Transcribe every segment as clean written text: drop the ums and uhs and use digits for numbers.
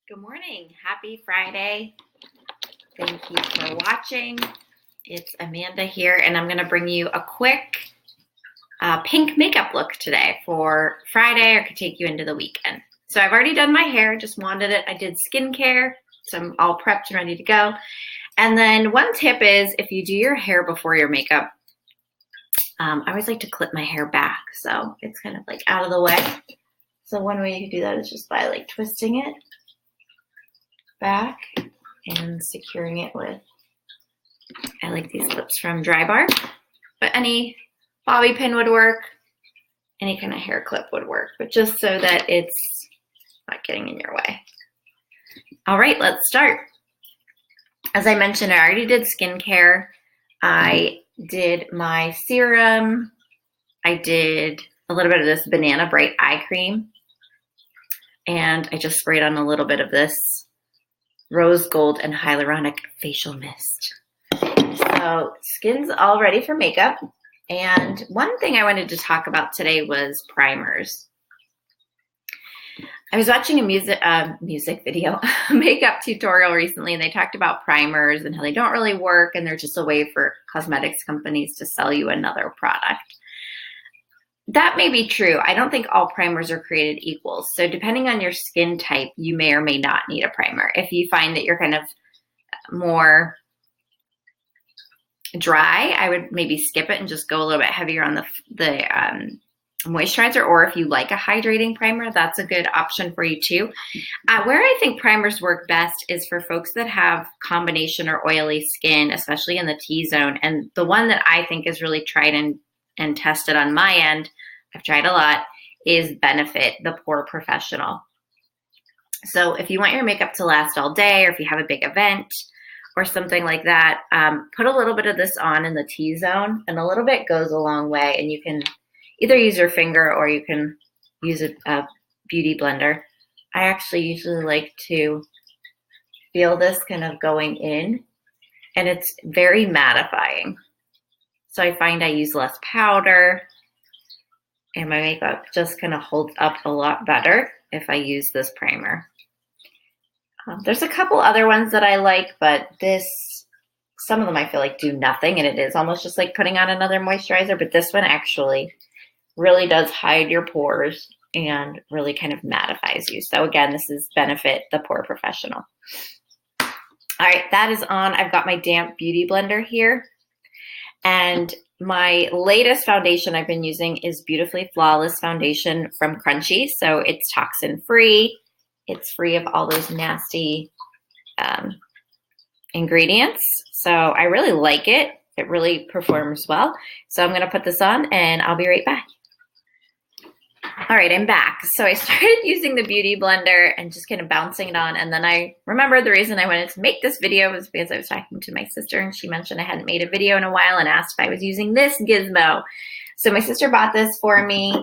Good morning. Happy Friday. Thank you for watching. It's Amanda here, and I'm going to bring you a quick pink makeup look today for Friday, or could take you into the weekend. So I've already done my hair, just wanded it. I did skincare, so I'm all prepped and ready to go. And then one tip is if you do your hair before your makeup, I always like to clip my hair back so it's kind of like out of the way. So one way you can do that is just by like twisting it back and securing it with, I like these clips from Drybar, but any bobby pin would work, any kind of hair clip would work, but just so that it's not getting in your way. All right, let's start. As I mentioned, I already did skincare. I did my serum. I did a little bit of this Banana Bright eye cream, and I just sprayed on a little bit of this Rose Gold and Hyaluronic facial mist. So skin's all ready for makeup. And one thing I wanted to talk about today was primers. I was watching a music video, a makeup tutorial recently, and they talked about primers and how they don't really work, and they're just a way for cosmetics companies to sell you another product. That may be true. I don't think all primers are created equal. So depending on your skin type, you may or may not need a primer. If you find that you're kind of more dry, I would maybe skip it and just go a little bit heavier on the moisturizer. Or if you like a hydrating primer, that's a good option for you too. Where I think primers work best is for folks that have combination or oily skin, especially in the T-zone. And the one that I think is really tried and tested on my end, I've tried a lot, is Benefit, the Pore-fessional. So if you want your makeup to last all day, or if you have a big event or something like that, put a little bit of this on in the T-zone, and a little bit goes a long way. And you can either use your finger or you can use a beauty blender. I actually usually like to feel this kind of going in, and it's very mattifying. So I find I use less powder, and my makeup just kind of holds up a lot better if I use this primer. There's a couple other ones that I like, but some of them I feel like do nothing, and it is almost just like putting on another moisturizer, but this one actually really does hide your pores and really kind of mattifies you. So again, this is Benefit, the Pore-fessional. All right, that is on. I've got my damp beauty blender here. And my latest foundation I've been using is Beautifully Flawless foundation from Crunchi. So it's toxin-free. It's free of all those nasty ingredients. So I really like it. It really performs well. So I'm going to put this on, and I'll be right back. All right, I'm back. So I started using the beauty blender and just kind of bouncing it on. And then I remembered the reason I wanted to make this video was because I was talking to my sister, and she mentioned I hadn't made a video in a while and asked if I was using this gizmo. So my sister bought this for me.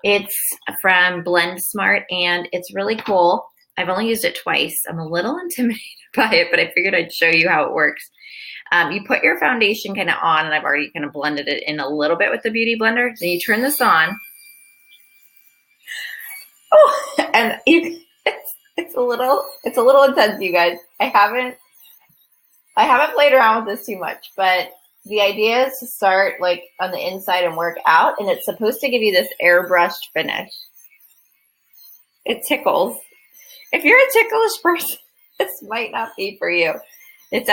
It's from BlendSmart, and it's really cool. I've only used it twice. I'm a little intimidated by it, but I figured I'd show you how it works. You put your foundation kind of on, and I've already kind of blended it in a little bit with the beauty blender. Then you turn this on. Oh, and it's a little intense, you guys. I haven't played around with this too much, but the idea is to start like on the inside and work out, and it's supposed to give you this airbrushed finish. It tickles. If you're a ticklish person, this might not be for you. It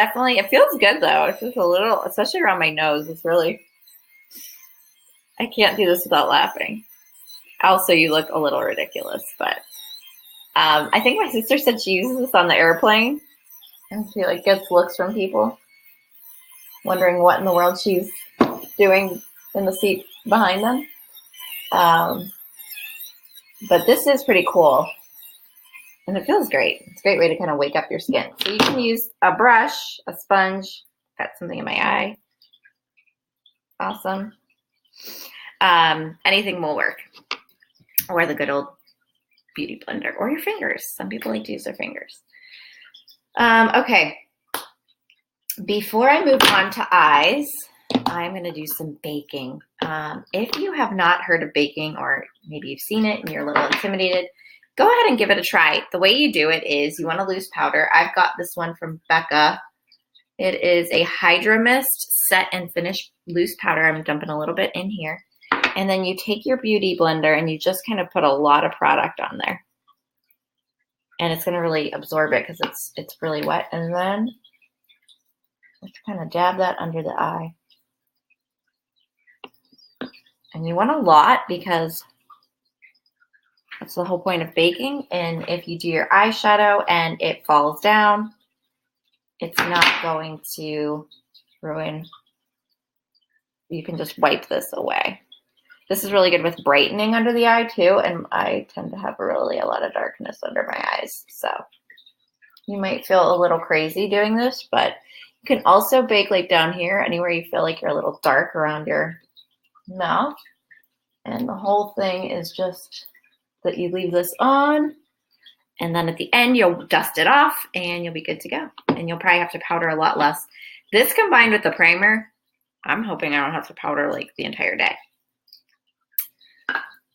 feels good though. It's just a little, especially around my nose. I can't do this without laughing. Also, you look a little ridiculous, but I think my sister said she uses this on the airplane, and she like gets looks from people wondering what in the world she's doing in the seat behind them. But this is pretty cool, and it feels great. It's a great way to kind of wake up your skin. So you can use a brush, a sponge. Got something in my eye. Awesome. Anything will work. Or the good old beauty blender, or your fingers. Some people like to use their fingers. Okay. Before I move on to eyes, I'm going to do some baking. If you have not heard of baking, or maybe you've seen it and you're a little intimidated, go ahead and give it a try. The way you do it is you want a loose powder. I've got this one from Becca. It is a HydraMist set and finish loose powder. I'm dumping a little bit in here. And then you take your beauty blender and you just kind of put a lot of product on there. And it's going to really absorb it because it's really wet. And then just kind of dab that under the eye. And you want a lot because that's the whole point of baking. And if you do your eyeshadow and it falls down, it's not going to ruin. You can just wipe this away. This is really good with brightening under the eye too. And I tend to have really a lot of darkness under my eyes. So you might feel a little crazy doing this, but you can also bake like down here, anywhere you feel like you're a little dark around your mouth. And the whole thing is just that you leave this on. And then at the end, you'll dust it off and you'll be good to go. And you'll probably have to powder a lot less. This combined with the primer, I'm hoping I don't have to powder like the entire day.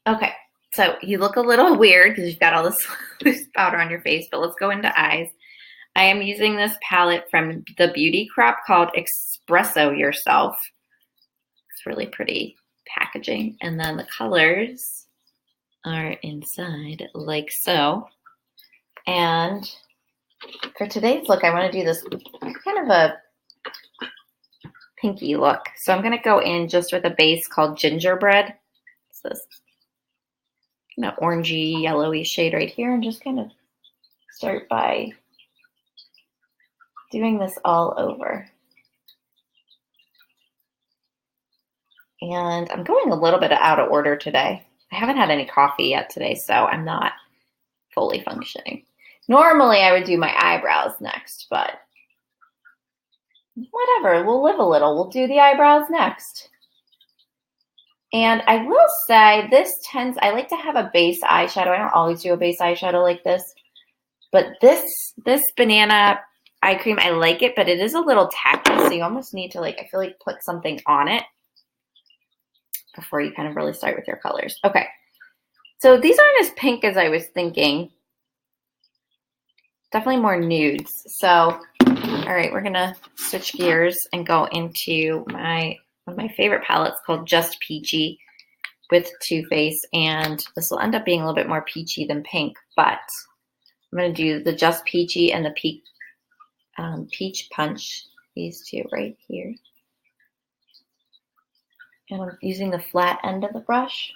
Okay, so you look a little weird because you've got all this loose powder on your face, but let's go into eyes. I am using this palette from the Beauty Crop called Espresso Yourself. It's really pretty packaging. And then the colors are inside like so. And for today's look, I want to do this kind of a pinky look. So I'm going to go in just with a base called Gingerbread. It's this kind of orangey, yellowy shade right here. And just kind of start by doing this all over. And I'm going a little bit out of order today. I haven't had any coffee yet today, so I'm not fully functioning. Normally, I would do my eyebrows next, but whatever. We'll live a little. We'll do the eyebrows next. And I will say I like to have a base eyeshadow. I don't always do a base eyeshadow like this, but this banana eye cream, I like it, but it is a little tacky, so you almost need to, like, I feel like put something on it before you kind of really start with your colors. Okay, so these aren't as pink as I was thinking. Definitely more nudes. So, all right, we're gonna switch gears and go into one of my favorite palettes called Just Peachy with Too Faced, and this will end up being a little bit more peachy than pink, but I'm gonna do the Just Peachy and the Peach Punch, these two right here. And I'm using the flat end of the brush.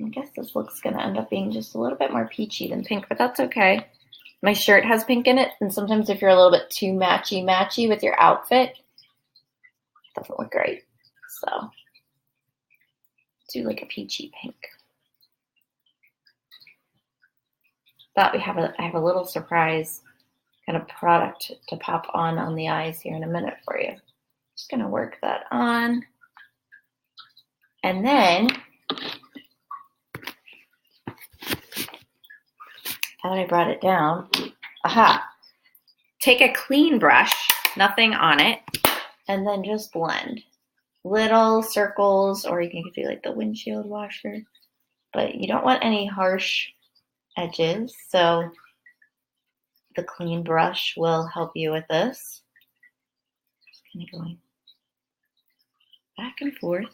I guess this looks going to end up being just a little bit more peachy than pink, but that's okay. My shirt has pink in it, and sometimes if you're a little bit too matchy-matchy with your outfit, it doesn't look great. So, do like a peachy pink. But I have a little surprise kind of product to pop on the eyes here in a minute for you. Just going to work that on. And then, now that I brought it down, take a clean brush, nothing on it, and then just blend. Little circles, or you can do like the windshield washer, but you don't want any harsh edges, so the clean brush will help you with this. Just kind of going back and forth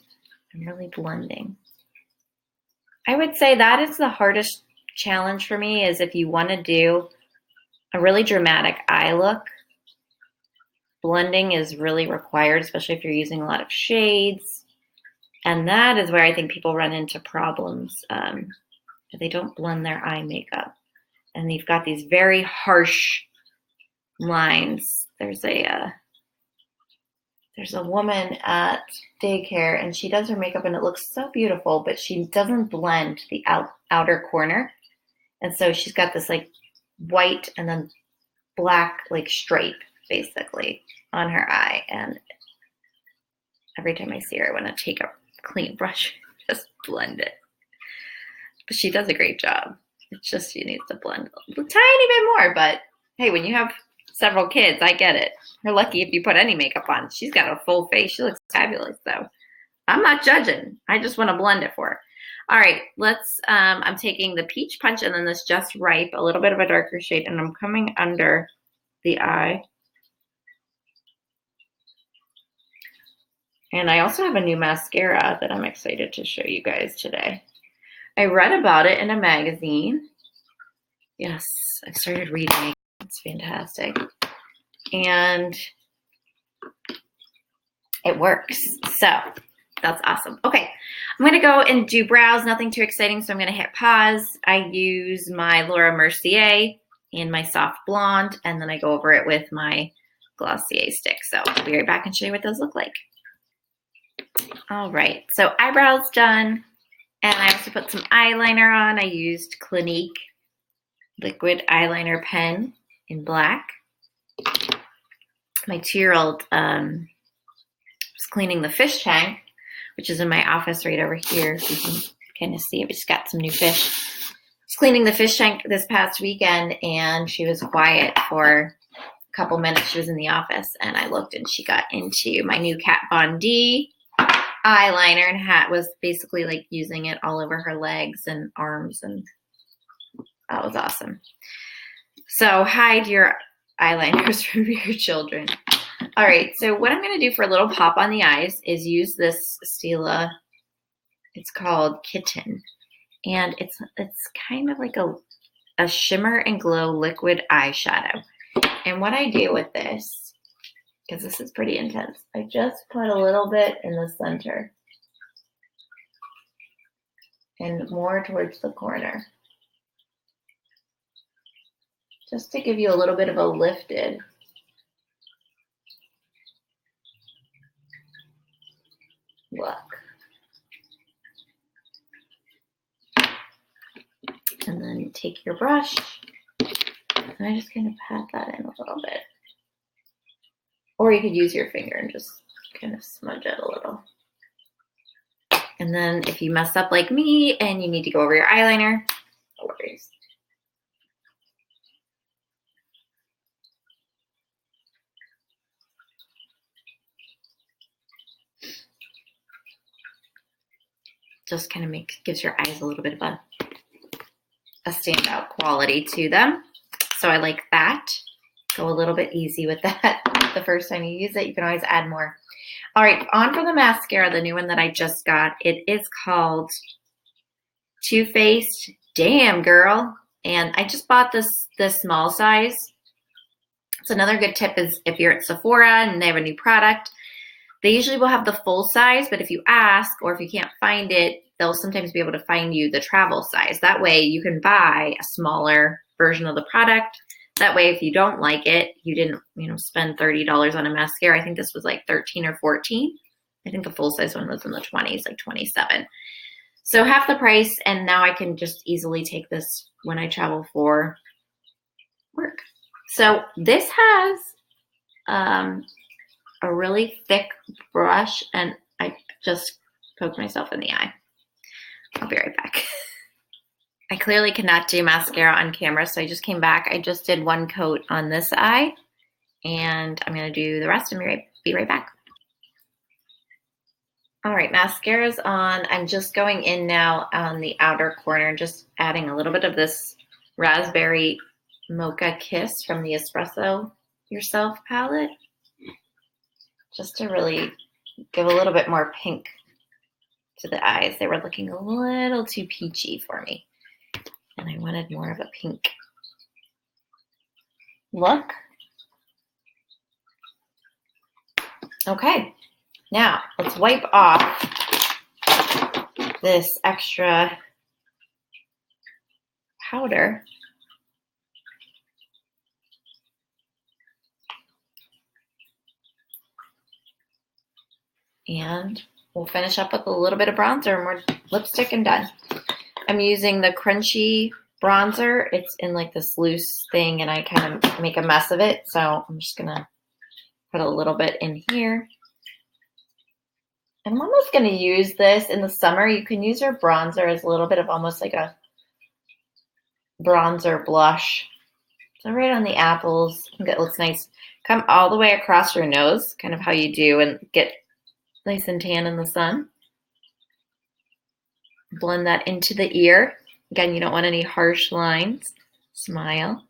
and really blending. I would say that is the hardest challenge for me, is if you want to do a really dramatic eye look, blending is really required, especially if you're using a lot of shades. And that is where I think people run into problems. If they don't blend their eye makeup. And they've got these very harsh lines. There's a woman at daycare, and she does her makeup and it looks so beautiful, but she doesn't blend the outer corner. And so she's got this like white and then black like stripe basically on her eye. And every time I see her, I want to take a clean brush and just blend it. But she does a great job. It's just she needs to blend a tiny bit more. But hey, when you have several kids. I get it. You're lucky if you put any makeup on. She's got a full face. She looks fabulous, though. I'm not judging. I just want to blend it for her. All right, I'm taking the Peach Punch and then this Just Ripe, a little bit of a darker shade, and I'm coming under the eye. And I also have a new mascara that I'm excited to show you guys today. I read about it in a magazine. Yes, I started reading. It's fantastic. And it works. So that's awesome. Okay, I'm going to go and do brows. Nothing too exciting, so I'm going to hit pause. I use my Laura Mercier in my soft blonde, and then I go over it with my Glossier stick. So I'll be right back and show you what those look like. All right, so eyebrows done. And I also put some eyeliner on. I used Clinique liquid eyeliner pen in black. My 2-year-old was cleaning the fish tank, which is in my office right over here. You can kind of see it. We just got some new fish. I was cleaning the fish tank this past weekend, and she was quiet for a couple minutes. She was in the office, and I looked, and she got into my new Kat Von D eyeliner and was basically like using it all over her legs and arms, and that was awesome. So hide your eyeliners from your children. All right, so what I'm going to do for a little pop on the eyes is use this Stila. It's called Kitten, and it's kind of like a shimmer and glow liquid eyeshadow. And what I do with this, because this is pretty intense, I just put a little bit in the center and more towards the corner, just to give you a little bit of a lifted look. And then take your brush, and I just kind of pat that in a little bit. Or you could use your finger and just kind of smudge it a little. And then if you mess up like me and you need to go over your eyeliner, no worries. Just kind of gives your eyes a little bit of a standout quality to them. So I like that. Go a little bit easy with that. The first time you use it, you can always add more. All right, on for the mascara, the new one that I just got. It is called Too Faced Damn Girl. And I just bought this small size. So another good tip is if you're at Sephora and they have a new product, they usually will have the full size, but if you ask or if you can't find it, they'll sometimes be able to find you the travel size. That way you can buy a smaller version of the product. That way, if you don't like it, you didn't, spend $30 on a mascara. I think this was like 13 or 14. I think the full size one was in the 20s, like 27. So half the price, and now I can just easily take this when I travel for work. So this has a really thick brush, and I just poked myself in the eye. I'll be right back. I clearly cannot do mascara on camera, so I just came back. I just did one coat on this eye, and I'm going to do the rest and be right back. All right, mascara's on. I'm just going in now on the outer corner, just adding a little bit of this Raspberry Mocha Kiss from the Espresso Yourself palette, just to really give a little bit more pink to the eyes. They were looking a little too peachy for me, and I wanted more of a pink look. Okay, now let's wipe off this extra powder. And we'll finish up with a little bit of bronzer and more lipstick and done. I'm using the Crunchi Bronzer. It's in like this loose thing, and I kind of make a mess of it. So I'm just gonna put a little bit in here. I'm almost gonna use this in the summer. You can use your bronzer as a little bit of almost like a bronzer blush So right on the apples, I think it looks nice. Come all the way across your nose, kind of how you do, and get nice and tan in the sun. Blend that into the ear. Again, you don't want any harsh lines. Smile.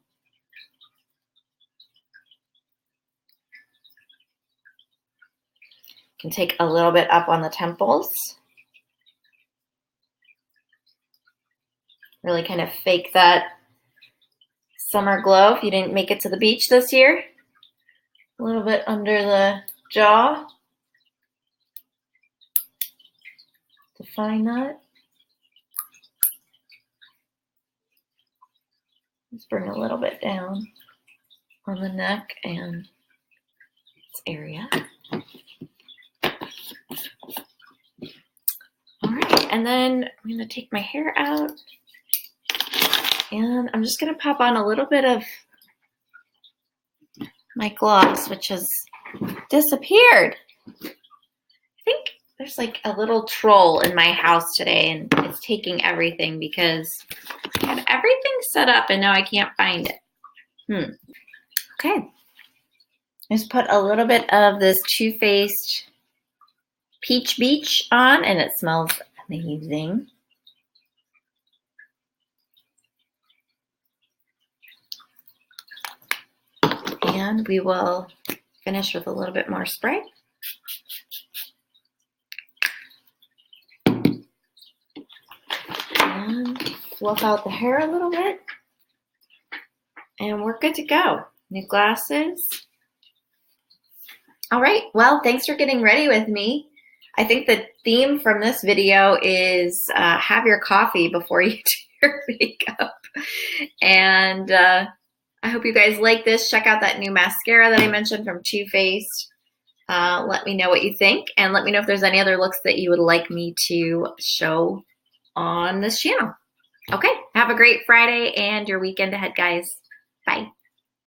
You can take a little bit up on the temples. Really kind of fake that summer glow if you didn't make it to the beach this year. A little bit under the jaw. Define that. Let's bring a little bit down on the neck and this area. All right, and then I'm gonna take my hair out and I'm just gonna pop on a little bit of my gloss, which has disappeared. I think there's like a little troll in my house today and it's taking everything because I had everything set up and now I can't find it. Okay. Just put a little bit of this Too Faced Peach Beach on and it smells amazing. And we will finish with a little bit more spray. And fluff out the hair a little bit. And we're good to go. New glasses. All right, well, thanks for getting ready with me. I think the theme from this video is have your coffee before you do your makeup. And I hope you guys like this. Check out that new mascara that I mentioned from Too Faced. Let me know what you think, and let me know if there's any other looks that you would like me to show on this channel. Okay, have a great Friday and your weekend ahead, guys. Bye.